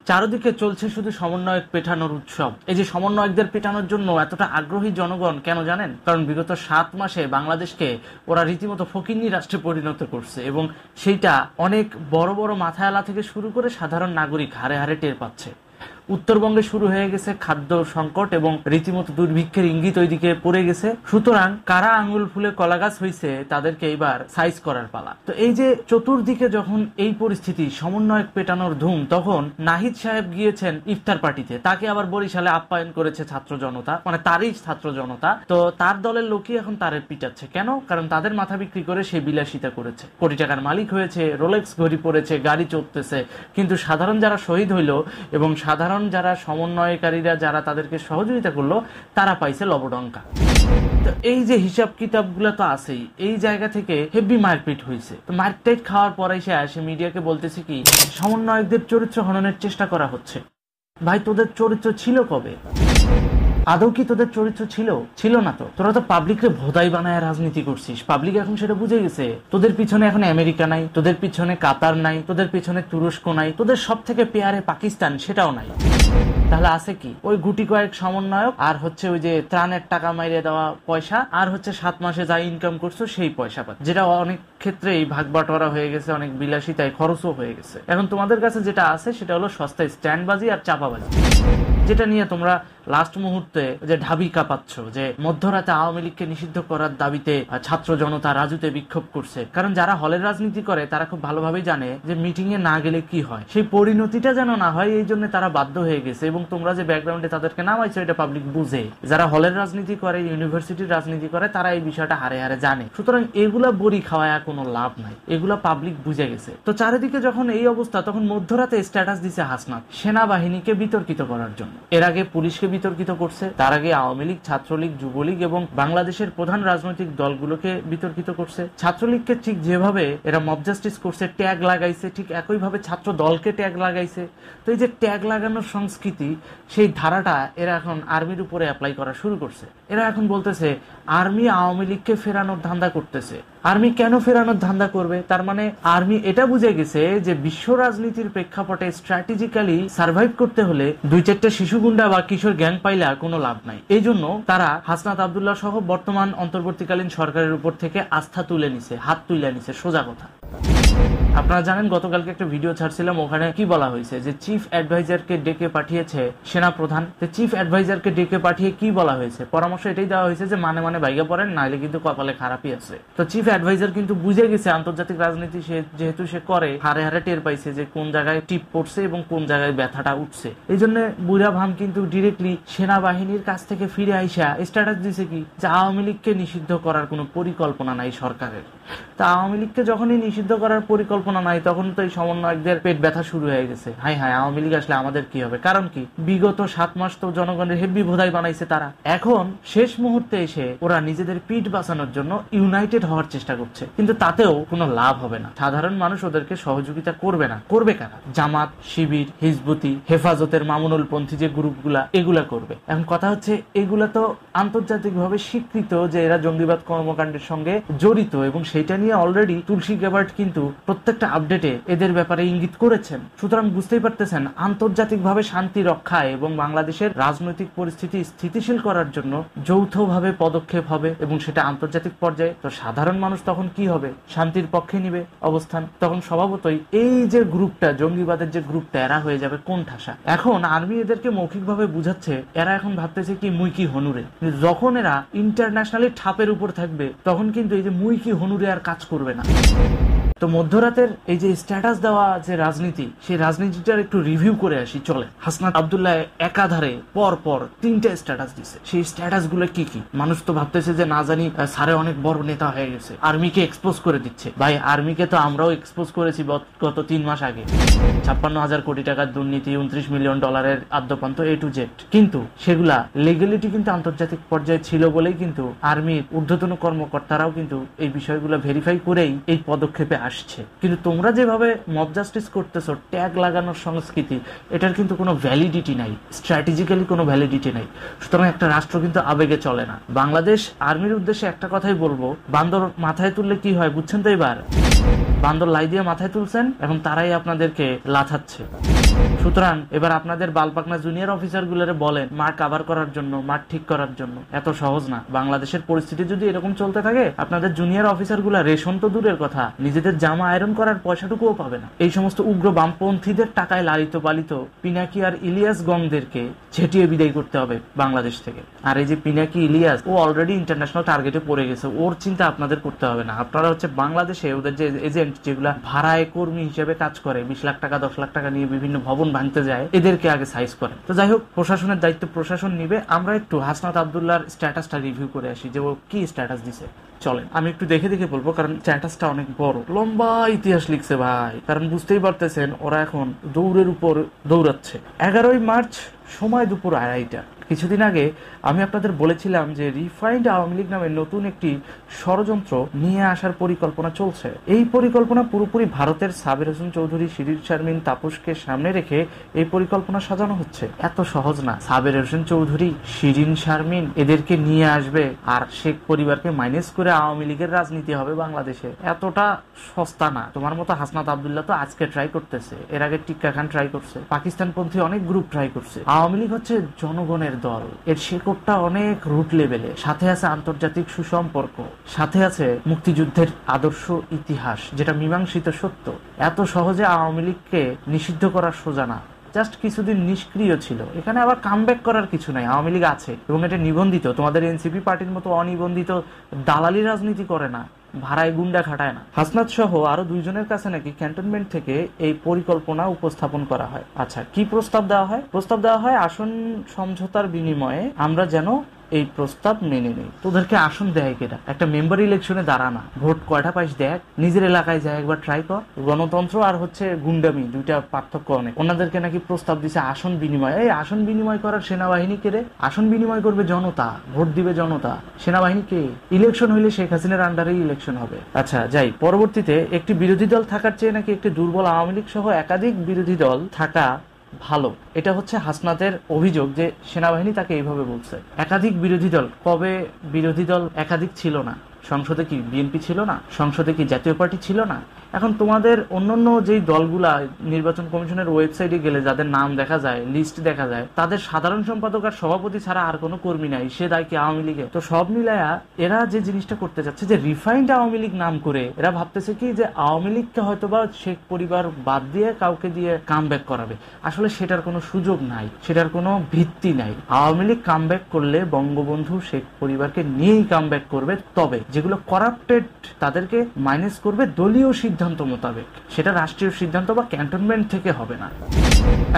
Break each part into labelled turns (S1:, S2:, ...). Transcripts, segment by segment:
S1: চারদিকে চলছে শুধু সমন্বয়ক পেটানোর উৎসব। এই যে সমন্বয়কদের পেটানোর জন্য এতটা আগ্রহী জনগণ কেন জানেন? কারণ বিগত 7 মাসে বাংলাদেশকে ওরা রীতিমতো ফকিন্নি রাষ্ট্রে পরিণত করছে, এবং সেইটা অনেক বড় বড় মাথায়ালা থেকে শুরু করে সাধারণ নাগরিক হারে হারে টের পাচ্ছে। উত্তরবঙ্গে শুরু হয়ে গেছে খাদ্য সংকট এবং রীতিমতো দুর্ভিক্ষের ইঙ্গিত ওইদিকে পড়ে গেছে। সুতরাং কারা আঙ্গুল ফুলে কলা গাছ হয়েছে তাদেরকে এবার সাইজ করার পালা। তো এই যে চতুর্দিকে যখন এই পরিস্থিতি, সমন্বয়ক পেটানোর ধুম, তখন নাহিদ সাহেব গিয়েছেন ইফতার পার্টিতে। তাকে আবার বরিশালে আপ্যায়ন করেছে ছাত্র জনতা, মানে তারই ছাত্র জনতা। তো তার দলের লোকই এখন তারে পিটাচ্ছে। কেন? কারণ তাদের মাথা বিক্রি করে সে বিলাসিতা করেছে, কোটি টাকার মালিক হয়েছে, রোলেক্স ঘড়ি পরেছে, গাড়ি চড়তেছে। কিন্তু সাধারণ যারা শহীদ হইল এবং সাধারণ যারা সমন্বয়কারীরা যারা তাদেরকে সহযোগিতা করলো, তারা পাইছে লবডঙ্কা। তো এই যে হিসাব কিতাবগুলো তো আছেই, এই জায়গা থেকে হেভি মারপিট হয়েছে। তো মারপিট খাওয়ার পরে সে মিডিয়াকে বলতেছে কি, সমন্বয়কদের চরিত্র হননের চেষ্টা করা হচ্ছে। ভাই, তোদের চরিত্র ছিল কবে? আদৌ কি তোদের চরিত্র ছিল না। তো তোরা তো পাবলিকরে ভোদাই বানায় রাজনীতি করছিস। পাবলিক এখন সেটা বুঝে গেছে। তোদের পিছনে এখন আমেরিকা নাই, তোদের পিছনে কাতার নাই, তোদের পিছনে তুরস্ক নাই, তোদের সব থেকে পেয়ারে পাকিস্তান সেটাও নাই। তাহলে আছে কি? ওই গুটি কয়েক সমন্বয়ক, আর হচ্ছে ওই যে ত্রাণের টাকা মাইরে দেওয়া পয়সা, আর হচ্ছে 7 মাসে যা ইনকাম করছো সেই পয়সা পাচ্ছে, যেটা অনেক ক্ষেত্রেই ভাগ বাটোয়ারা হয়ে গেছে, অনেক বিলাসিতায় খরচও হয়ে গেছে। এখন তোমাদের কাছে যেটা আছে সেটা হলো সস্তায় স্ট্যান্ডবাজি আর চাপাবাজি, যেটা নিয়ে তোমরা লাস্ট মুহূর্তে যে ঢাবি কাঁপাচ্ছ, যে মধ্যরাতে আওয়ামী লীগকে নিষিদ্ধ করার দাবিতে ছাত্র জনতা রাজুতে বিক্ষোভ করছে। কারণ যারা হলের রাজনীতি করে তারা খুব ভালোভাবেই জানে যে মিটিং এ না গেলে কি হয়, সেই পরিণতিটা যেন না হয়, এই জন্য তারা বাধ্য হয়ে গেছে। এবং তোমরা যে ব্যাকগ্রাউন্ডে তাদেরকে নামাইছো এটা পাবলিক বুঝে। যারা হলের রাজনীতি করে, ইউনিভার্সিটির রাজনীতি করে, তারা এই বিষয়টা হারে হারে জানে। সুতরাং এগুলা বড়ি খাওয়ায় কোনো লাভ নাই, এগুলা পাবলিক বুঝে গেছে। তো চারিদিকে যখন এই অবস্থা, তখন মধ্যরাতে স্ট্যাটাস দিছে হাসনাত সেনাবাহিনীকে বিতর্কিত করার জন্য। এর আগে পুলিশকে বিতর্কিত করছে, তার আগে আওয়ামী লীগ, ছাত্রলীগ, যুবলীগ এবং বাংলাদেশের প্রধান রাজনৈতিক দলগুলোকে বিতর্কিত করছে। ছাত্রলীগকে ঠিক যেভাবে এরা মব জাস্টিস করছে, ট্যাগ লাগাইছে, ঠিক একইভাবে ছাত্র দলকে ট্যাগ লাগাইছে। তো এই যে ট্যাগ লাগানোর সংস্কৃতি, সেই ধারাটা এরা এখন আর্মির উপরে অ্যাপ্লাই করা শুরু করছে। এরা এখন বলতেছে আর্মি আওয়ামী লীগকে ফেরানোর ধান্দা করতেছে। আর্মি কেন ফেরানোর ধান্দা করবে? তার মানে আর্মি এটা বুঝে গেছে যে বিশ্ব রাজনীতির প্রেক্ষাপটে স্ট্র্যাটেজিক্যালি সার্ভাইভ করতে হলে 2-4টা শিশু গুন্ডা বা কিশোর গ্যাং পাইলে আর কোনো লাভ নাই। এই জন্য তারা হাসনাত আব্দুল্লাহ সহ বর্তমান অন্তর্বর্তীকালীন সরকারের উপর থেকে আস্থা তুলে নিছে, হাত তুলে নিছে, সোজা কথা। আপনারা জানেন গতকালকে একটা ভিডিও ছাড়ছিলাম, ওখানে কি বলা হয়েছে যে চিফ অ্যাডভাইজারকে ডেকে পাঠিয়েছে সেনা প্রধান। চিফ অ্যাডভাইজারকে ডেকে পাঠিয়ে কি বলা হয়েছে? পরামর্শ এটাই দেওয়া হয়েছে যে মানে বাইগা পড়েন, নাইলে কিন্তু কপালে খারাপই আছে। তো চিফ অ্যাডভাইজার কিন্তু বুঝে গেছে আন্তর্জাতিক রাজনীতি যেহেতু সে করে, হারে হারে টের পাইছে যে কোন জায়গায় টিপ পড়ছে এবং কোন জায়গায় ব্যথাটা উঠছে। এই জন্য বুড়া ভাম কিন্তু ডিরেক্টলি সেনাবাহিনীর কাছ থেকে ফিরে আইসা স্ট্যাটাস দিছে কি, যে আওয়ামী লীগকে নিষিদ্ধ করার কোনো পরিকল্পনা নাই সরকারের। তা আওয়ামী লীগকে যখনই নিষিদ্ধ করার পরিকল্পনা নাই, তখন তো এই সমন্বয়কদের পেট ব্যথা শুরু হয়ে গেছে। হাই হাই, আওয়ামী লীগ আসলে আমাদের কি হবে? কারণ কি, বিগত 7 মাস তো জনগণের হেভি ভোদাই বানাইছে তারা। এখন শেষ মুহূর্তে এসে ওরা নিজেদের পিঠ বাঁচানোর জন্য ইউনাইটেড হওয়ার চেষ্টা করছে, কিন্তু তাতেও কোনো লাভ হবে না। সাধারণ মানুষ ওদেরকে সহযোগিতা করবে না। করবে কারা? জামাত, শিবির, হিজবুতি, হেফাজতের মামুনুল পন্থী যে গ্রুপগুলা, এগুলা করবে। এখন কথা হচ্ছে, এগুলা তো আন্তর্জাতিকভাবে স্বীকৃত যে এরা জঙ্গিবাদ কর্মকাণ্ডের সঙ্গে জড়িত, এবং সেটা নিয়ে অলরেডি তুলসী গ্যাবার্ট কিন্তু প্রত্যেকটা আপডেটে এদের ব্যাপারে ইঙ্গিত করেছেন। সুতরাং বুঝতেই পারতেছেন, আন্তর্জাতিকভাবে শান্তি রক্ষায় এবং বাংলাদেশের রাজনৈতিক পরিস্থিতি স্থিতিশীল করার জন্য যৌথভাবে পদক্ষেপ হবে, এবং সেটা আন্তর্জাতিক পর্যায়ে। তো সাধারণ মানুষ তখন কি হবে? শান্তির পক্ষে নিবে অবস্থান। তখন স্বভাবতই এই যে গ্রুপটা, জঙ্গিবাদের যে গ্রুপটা, এরা হয়ে যাবে কোণঠাসা। এখন আর্মি এদেরকে মৌখিকভাবে বুঝাচ্ছে, এরা এখন ভাবতেছে কি মুই কি হনুরে। যখন এরা ইন্টারন্যাশনালি ঠাপের উপর থাকবে, তখন কিন্তু এই যে মুই কি হনুরে আর কাজ করবে না। তো মধ্যরাতের এই যে স্ট্যাটাস দেওয়া যে রাজনীতি, সেই রাজনীতিটার একটু রিভিউ করে আসি চলে। হাসনাত আব্দুল্লাহ একাধারে পর 3টা স্ট্যাটাস দিছে। সেই স্ট্যাটাস গুলো কি কি? মানুষ তো ভাবতেছে যে না জানি সারে অনেক বড় নেতা হয়ে গেছে, আর্মিকে এক্সপোজ করে দিচ্ছে। ভাই, আর্মিকে তো আমরাও এক্সপোজ করেছি গত 3 মাস আগে। 56,000 কোটি টাকার দুর্নীতি, 29 মিলিয়ন ডলারের আদ্যপান্ত A to Z। কিন্তু সেগুলা লিগ্যালিটি কিন্তু আন্তর্জাতিক পর্যায়ে ছিল বলেই কিন্তু আর্মির ঊর্ধ্বতন কর্মকর্তারাও কিন্তু এই বিষয়গুলো ভেরিফাই করেই এই পদক্ষেপে আসছে। কিন্তু তোমরা যেভাবে মব জাস্টিস করতেছো, ট্যাগ লাগানোর সংস্কৃতি, এটার কিন্তু কোনো ভ্যালিডিটি নাই, স্ট্র্যাটেজিক্যালি কোনো ভ্যালিডিটি নাই। সুতরাং একটা রাষ্ট্র কিন্তু আবেগে চলে না। বাংলাদেশ আর্মির উদ্দেশ্যে একটা কথাই বলবো, বান্দর মাথায় তুললে কি হয় বুঝছেন তো? এবার বান্দর লাই দিয়ে মাথায় তুলছেন, এখন তারাই আপনাদেরকে লাথাচ্ছে। সুতরাং এবার আপনাদের বালপাকনা জুনিয়র অফিসার গুলোরে বলেন মাঠ কাভার করার জন্য, মাঠ ঠিক করার জন্য। এত সহজ না। বাংলাদেশের পরিস্থিতি যদি এরকম চলতে থাকে, আপনাদের জুনিয়র অফিসার গুলা রেশন তো দূরের কথা, নিজেদের জামা আয়রন করার পয়সাটুকুও পাবে না। এই সমস্ত উগ্র বামপন্থীদের টাকায় লালিত পালিত পিনাকি আর ইলিয়াস গংদেরকে ঝেঁটিয়ে বিদায় করতে হবে বাংলাদেশ থেকে। আর এই যে পিনাকি ইলিয়াস, ও অলরেডি ইন্টারন্যাশনাল টার্গেটে পড়ে গেছে, ওর চিন্তা আপনাদের করতে হবে না। আপনারা হচ্ছে বাংলাদেশে ওদের যে এজেন্ট যেগুলা ভাড়ায় কর্মী হিসেবে কাজ করে, 20 লাখ টাকা 10 লাখ টাকা নিয়ে বিভিন্ন ভবন ভাঙতে যায়, এদেরকে আগে সাইজ করে। তো যাই হোক, প্রশাসনের দায়িত্ব প্রশাসন নিবে। আমরা একটু হাসনাত আব্দুল্লাহর স্ট্যাটাসটা রিভিউ করে আসি, যে ও কি স্ট্যাটাস দিছে। চলেন আমি একটু দেখে দেখে বলবো, কারণ স্ট্যাটাসটা অনেক বড়, লম্বা ইতিহাস লিখছে ভাই। কারণ বুঝতেই পারতেছেন ওরা এখন দৌড়ের উপর দৌড়াচ্ছে। 11ই মার্চ, সময় দুপুর 2:30টা। কিছুদিন আগে আমি আপনাদের বলেছিলাম যে রিফাইন্ড আওয়ামী লীগ নামে নতুন একটি ষড়যন্ত্র নিয়ে আসার পরিকল্পনা চলছে। এই পরিকল্পনা পুরোপুরি ভারতের সাবের হোসেন চৌধুরী, শিরিন শারমিন, তাপসকে সামনে রেখে এই পরিকল্পনা সাজানো হচ্ছে। এত সহজ না। সাবের হোসেন চৌধুরী, শিরিন শারমিন এদেরকে নিয়ে আসবে আর শেখ পরিবারকে মাইনাস করে আওয়ামী লীগের রাজনীতি হবে বাংলাদেশে। এতটা সস্তা না। তোমার মতো হাসনাত আব্দুল্লাহ তো আজকে ট্রাই করতেছে, এর আগে টিক্কা খান ট্রাই করছে, পাকিস্তানপন্থী অনেক গ্রুপ ট্রাই করছে। আওয়ামী লীগ হচ্ছে জনগণের দল, এর শেকড়টা অনেক রুট লেভেলে। সাথে আছে আন্তর্জাতিক সুসম্পর্ক, সাথে আছে মুক্তিযুদ্ধের আদর্শ ইতিহাস, যেটা মীমাংসিত সত্য। এত সহজে আওয়ামী লীগকে নিষিদ্ধ করা সোজা না। জাস্ট কিছুদিন নিষ্ক্রিয় ছিল, এখানে আবার কামব্যাক করার কিছু নাই। আওয়ামী লীগ আছে এবং এটা নিবন্ধিত। তোমাদের এনসিপি পার্টির মতো অনিবন্ধিত দালালি রাজনীতি করে না, ভাড়ায় গুন্ডা খাটায় না। হাসনাত সহ আরো 2 জনের কাছে নাকি ক্যান্টনমেন্ট থেকে এই পরিকল্পনা উপস্থাপন করা হয়। আচ্ছা, কি প্রস্তাব দেওয়া হয়? প্রস্তাব দেওয়া হয় আসন সমঝোতার বিনিময়ে আমরা যেন এই প্রস্তাব মেনে নেই। তোদেরকে আসন দেয় কেটা? একটা মেম্বার ইলেকশনে দাঁড়ানা, ভোট কয়টা পাইস দেখ, নিজের এলাকায় যায় একবার ট্রাই কর। গণতন্ত্র আর হচ্ছে গুন্ডামি, দুইটা পার্থক্য অনেক। ওনাদেরকে নাকি প্রস্তাব দিছে আসন বিনিময়। এই আসন বিনিময় করার সেনাবাহিনী কে রে? আসন বিনিময় করবে জনতা, ভোট দিবে জনতা, সেনাবাহিনী কে? ইলেকশন হইলে শেখ হাসিনার আন্ডারেই ইলেকশন হবে। আচ্ছা যাই, পরবর্তীতে একটি বিরোধী দল থাকার চেয়ে নাকি একটি দুর্বল আওয়ামী লীগ সহ একাধিক বিরোধী দল থাকা ভালো। এটা হচ্ছে হাসনাতের অভিযোগ যে সেনাবাহিনী তাকে এইভাবে বলছে। একাধিক বিরোধী দল, কবে বিরোধী দল একাধিক ছিল না? সংসদে কি বিএনপি ছিল না? সংসদে কি জাতীয় পার্টি ছিল না? এখন তোমাদের অন্যান্য যেই দলগুলা নির্বাচন কমিশনের ওয়েবসাইটে গেলে যাদের নাম দেখা যায়, লিস্ট দেখা যায়, তাদের সাধারণ সম্পাদক আর সভাপতি ছাড়া আর কোনো কর্মী নাই। সে দায় কি আওয়ামী লীগে? তো সব মিলায়া এরা যে জিনিসটা করতে যাচ্ছে, যে রিফাইন্ড আওয়ামী লীগ নাম করে এরা ভাবতেছে কি যে আওয়ামী লীগকে হয়তোবা শেখ পরিবার বাদ দিয়ে কাউকে দিয়ে কামব্যাক করাবে। আসলে সেটার কোনো সুযোগ নাই, সেটার কোনো ভিত্তি নাই। আওয়ামী লীগ কামব্যাক করলে বঙ্গবন্ধু শেখ পরিবারকে নিয়েই কামব্যাক করবে, তবে যেগুলো করাপ্টেড তাদেরকে মাইনাস করবে দলীয় সিদ্ধান্ত মোতাবেক। সেটা রাষ্ট্রীয় সিদ্ধান্ত বা ক্যান্টনমেন্ট থেকে হবে না।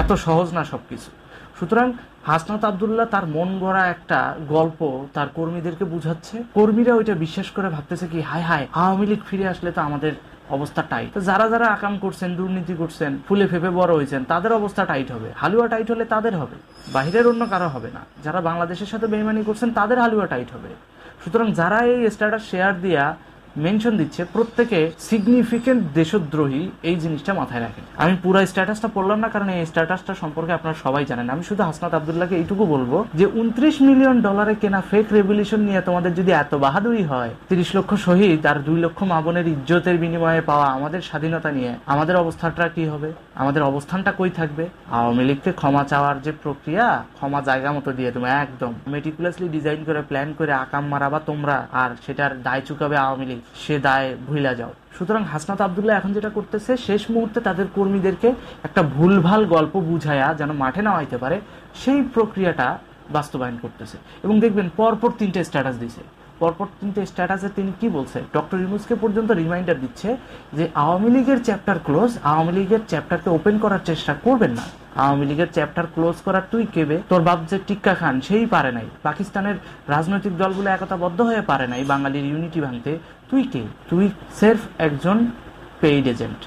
S1: এত সহজ না সবকিছু। সুতরাং হাসনাত আব্দুল্লাহ তার মন গড়া একটা গল্প তার কর্মীদেরকে বুঝাচ্ছে। কর্মীরা ওইটা বিশ্বাস করে ভাবতেছে কি হায় হায় আওয়ামী লীগ ফিরে আসলে তো আমাদের অবস্থা টাইট। তো যারা যারা আকাম করছেন, দুর্নীতি করছেন, ফুলে ফেপে বড় হয়েছেন, তাদের অবস্থা টাইট হবে। হালুয়া টাইট হলে তাদের হবে, বাহিরের অন্য কারো হবে না। যারা বাংলাদেশের সাথে বেইমানি করছেন তাদের হালুয়া টাইট হবে। সুতরাং যারা এই স্ট্যাটাস শেয়ার দিয়া মেনশন দিচ্ছে, প্রত্যেকে সিগনিফিকেন্ট দেশদ্রোহী, এই জিনিসটা মাথায় রাখেন। আমি পুরো স্ট্যাটাসটা পড়লাম না, কারণ এই স্ট্যাটাসটা সম্পর্কে আপনারা সবাই জানেন। আমি শুধু হাসনাত আব্দুল্লাহকে এইটুকু বলবো যে 29 মিলিয়ন ডলারে কেনা ফেক রেভলিউশন নিয়ে তোমাদের যদি এত বাহাদুরি হয়, 30 লক্ষ শহীদ আর 2 লক্ষ মা বোনের ইজ্জতের বিনিময়ে পাওয়া আমাদের স্বাধীনতা নিয়ে আমাদের অবস্থাটা কি হবে? আমাদের অবস্থানটা কই থাকবে? আওয়ামী লীগকে ক্ষমা চাওয়ার যে প্রক্রিয়া, ক্ষমা জায়গা মতো দিয়ে তুমি একদম মেটিকুলাসলি ডিজাইন করে প্ল্যান করে আকাম মারাবা তোমরা, আর সেটার দায় চুকাবে আওয়ামী লীগ, সে দায় ভুইলা যাও। সুতরাং হাসনাত আব্দুল্লাহ এখন যেটা করতেছে, শেষ মুহূর্তে তাদের কর্মীদেরকে একটা ভুলভাল গল্প বুঝায়া যেন মাঠে নামাইতে পারে, সেই প্রক্রিয়াটা বাস্তবায়ন করতেছে। এবং দেখবেন পরপর 3টে স্ট্যাটাস দিছে। পরপর 3টে স্ট্যাটাসে তিনি কি বলছে? ডক্টর ইউনূসকে পর্যন্ত রিমাইন্ডার দিচ্ছে যে আওয়ামী লীগের চ্যাপ্টার ক্লোজ, আওয়ামী লীগের চ্যাপ্টারকে ওপেন করার চেষ্টা করবেন না। আওয়ামী লীগের চ্যাপ্টার ক্লোজ করার তুই কেবে? তোর বাপ যে টিক্কা খান সেই পারে নাই, পাকিস্তানের রাজনৈতিক দলগুলো একতাবদ্ধ হয়ে পারে নাই বাঙালির ইউনিটি ভাঙতে, তুই কে? তুই সেলফ একজন পেইড এজেন্ট,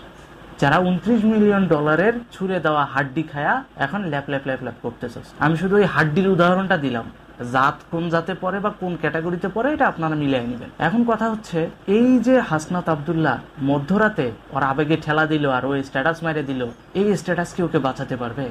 S1: যারা 29 মিলিয়ন ডলারের ছুড়ে দেওয়া হাড্ডি খায়া এখন ল্যাপ ল্যাপ ল্যাপ ল্যাপ করতেছে। আমি শুধু ওই হাড্ডির উদাহরণটা দিলাম, জাত কোন জাতে পড়ে বা কোন ক্যাটাগরিতে পড়ে এটা আপনারা মিলিয়ে নেবেন। এখন কথা হচ্ছে, এই যে হাসনাত আব্দুল্লাহ মধ্যরাতে ওর আবেগে ঠেলা দিল আর ওই স্ট্যাটাস মেরে দিল, এই স্ট্যাটাস কি ওকে বাঁচাতে পারবে?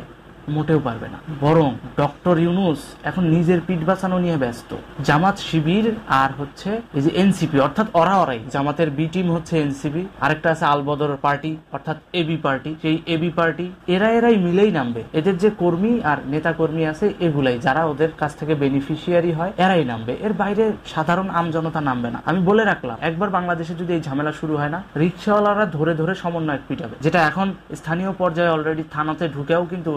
S1: মোটেও পারবে না। বরং ডক্টর ইউনূস এখন নিজের পিঠ বাঁচানো নিয়ে ব্যস্ত। জামাত, শিবির আর হচ্ছে এই যে এনসিপি, অর্থাৎ ওরাই, জামাতের বি টিম হচ্ছে এনসিপি, আরেকটা আছে আল বদর পার্টি অর্থাৎ এবি পার্টি, সেই এবি পার্টি এরাই মিলেই নামবে। এদের যে কর্মী আর নেতা কর্মী আছে এগুলাই, যারা ওদের কাছ থেকে বেনিফিশিয়ারি হয়, এরাই নামবে। এর বাইরে সাধারণ আমজনতা নামবে না। আমি বলে রাখলাম, একবার বাংলাদেশে যদি এই ঝামেলা শুরু হয় না, রিকশাওয়ালারা ধরে ধরে সমন্বয়ক পিটাবে, যেটা এখন স্থানীয় পর্যায়ে অলরেডি থানাতে ঢুকেও কিন্তু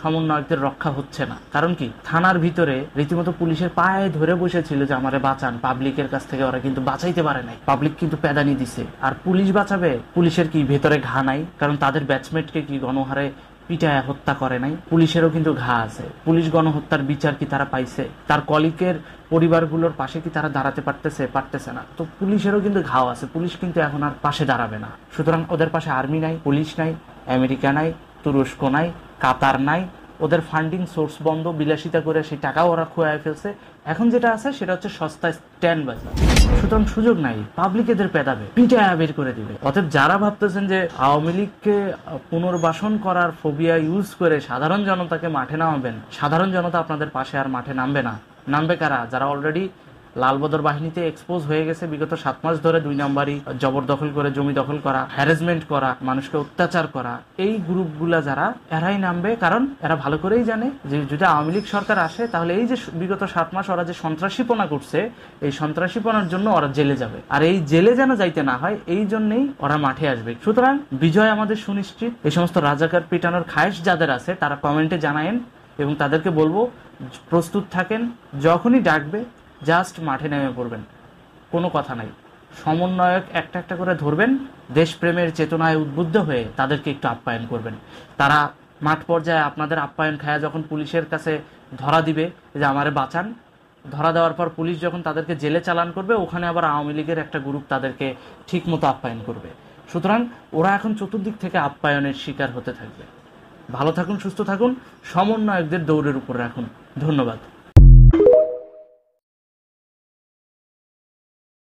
S1: সমন্বয়কদের রক্ষা হচ্ছে না। কারণ কি, থানার ভিতরে রীতিমতো পুলিশের পায়ে ধরে বসেছিল যে আমারে বাঁচান, পাবলিকের কাছ থেকে। ওরা কিন্তু বাঁচাইতে পারে নাই, পাবলিক কিন্তু প্যাদানি দিছে। আর পুলিশ বাঁচাবে? পুলিশের কি ভেতরে ঘা নাই? কারণ তাদের ব্যাচমেটকে কি গণহারে পিটায় হত্যা করে নাই? পুলিশেরও কিন্তু ঘা আছে। পুলিশ গণহত্যার বিচার কি তারা পাইছে? তার কলিকের পরিবারগুলোর পাশে কি তারা দাঁড়াতে পারতেছে না। তো পুলিশেরও কিন্তু ঘাও আছে। পুলিশ কিন্তু এখন আর পাশে দাঁড়াবে না। সুতরাং ওদের পাশে আর্মি নাই, পুলিশ নাই, আমেরিকা নাই, তুরস্ক নাই, কাতার নাই। ওদের ফান্ডিং সোর্স বন্ধ, বিলাসিতা করে সেই টাকাও ওরা খোয়ায় ফেলছে। এখন যেটা আছে সেটা হচ্ছে সস্তা স্ট্যান্ড বাজার। সুতরাং সুযোগ নাই, পাবলিক এদের পেদাবে, পিটায় বের করে দিবে। অতএব যারা ভাবতেছেন যে আওয়ামী লীগকে পুনর্বাসন করার ফোবিয়া ইউজ করে সাধারণ জনতাকে মাঠে নামাবেন, সাধারণ জনতা আপনাদের পাশে আর মাঠে নামবে না। নামবে কারা? যারা অলরেডি লালবদর বাহিনীতে এক্সপোজ হয়ে গেছে, বিগত 7 মাস ধরে 2 নাম্বারই জবরদখল করে জমি দখল করা, হ্যারাসমেন্ট করা, মানুষকে অত্যাচার করা, এই গ্রুপগুলা যারা, এরাই নামবে। কারণ এরা ভালো করেই জানে যে যদি আওয়ামী লীগ সরকার আসে, তাহলে এই যে বিগত 7 মাস ওরা যে সন্ত্রাসীপনা করছে, এই সন্ত্রাসীপনার জন্য ওরা জেলে যাবে। আর এই জেলে যেন যাইতে না হয়, এই জন্যই ওরা মাঠে আসবে। সুতরাং বিজয় আমাদের সুনিশ্চিত। এই সমস্ত রাজাকার পিটানোর খায়েশ যাদের আছে তারা কমেন্টে জানায়েন, এবং তাদেরকে বলবো প্রস্তুত থাকেন, যখনই ডাকবে জাস্ট মাঠে নেমে পড়বেন, কোনো কথা নাই। সমন্বয়ক একটা একটা করে ধরবেন, দেশপ্রেমের চেতনায় উদ্বুদ্ধ হয়ে তাদেরকে একটু আপ্যায়ন করবেন। তারা মাঠ পর্যায়ে আপনাদের আপ্যায়ন খায়া যখন পুলিশের কাছে ধরা দিবে যে আমারে বাঁচান, ধরা দেওয়ার পর পুলিশ যখন তাদেরকে জেলে চালান করবে, ওখানে আবার আওয়ামী লীগের একটা গ্রুপ তাদেরকে ঠিক মতো আপ্যায়ন করবে। সুতরাং ওরা এখন চতুর্দিক থেকে আপ্যায়নের শিকার হতে থাকবে। ভালো থাকুন, সুস্থ থাকুন, সমন্বয়কদের দৌড়ের উপর রাখুন। ধন্যবাদ।